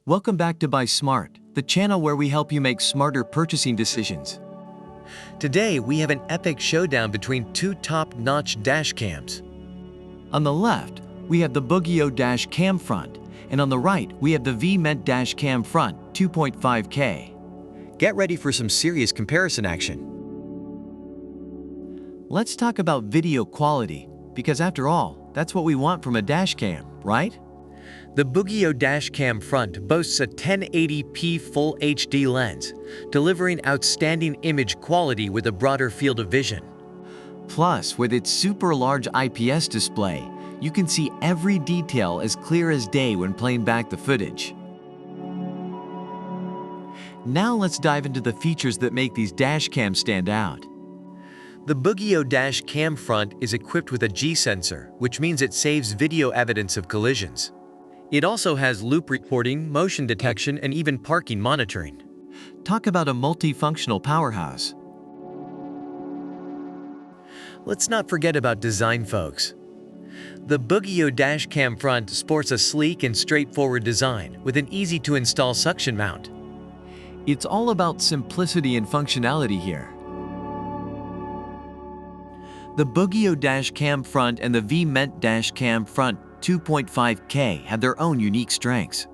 Welcome back to Buy Smart, the channel where we help you make smarter purchasing decisions. Today, we have an epic showdown between two top-notch dash cams. On the left, we have the BOOGIIO dash cam front, and on the right, we have the VEEMENT dash cam front 2.5K. Get ready for some serious comparison action. Let's talk about video quality, because after all, that's what we want from a dash cam, right? The BOOGIIO dash cam front boasts a 1080p Full HD lens, delivering outstanding image quality with a broader field of vision. Plus, with its super large IPS display, you can see every detail as clear as day when playing back the footage. Now let's dive into the features that make these dash cams stand out. The BOOGIIO dash cam front is equipped with a G sensor, which means it saves video evidence of collisions. It also has loop recording, motion detection, and even parking monitoring. Talk about a multifunctional powerhouse. Let's not forget about design, folks. The BOOGIIO dash cam front sports a sleek and straightforward design with an easy-to-install suction mount. It's all about simplicity and functionality here. The BOOGIIO dash cam front and the VEEMENT dash cam front 2.5K have their own unique strengths.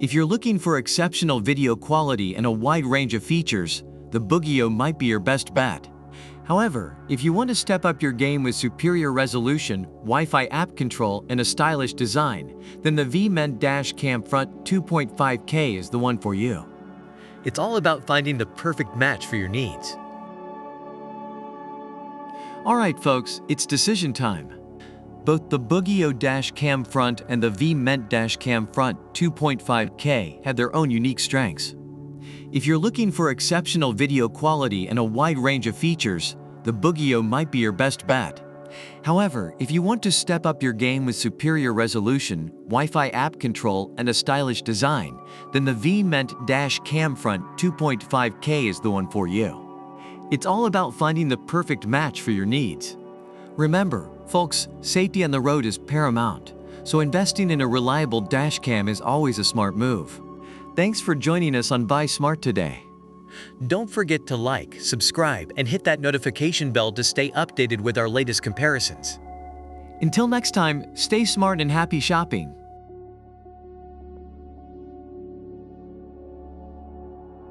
If you're looking for exceptional video quality and a wide range of features, the BOOGIIO might be your best bet. However, if you want to step up your game with superior resolution, Wi-Fi app control, and a stylish design, then the VEEMENT dash cam front 2.5K is the one for you. It's all about finding the perfect match for your needs. Alright folks, it's decision time. Both the BOOGIIO dash cam front and the VEEMENT dash cam front 2.5K have their own unique strengths. If you're looking for exceptional video quality and a wide range of features, the BOOGIIO might be your best bet. However, if you want to step up your game with superior resolution, Wi-Fi app control, and a stylish design, then the VEEMENT dash cam front 2.5K is the one for you. It's all about finding the perfect match for your needs. Remember, folks, safety on the road is paramount, so investing in a reliable dash cam is always a smart move. Thanks for joining us on Buy Smart today. Don't forget to like, subscribe, and hit that notification bell to stay updated with our latest comparisons. Until next time, stay smart and happy shopping.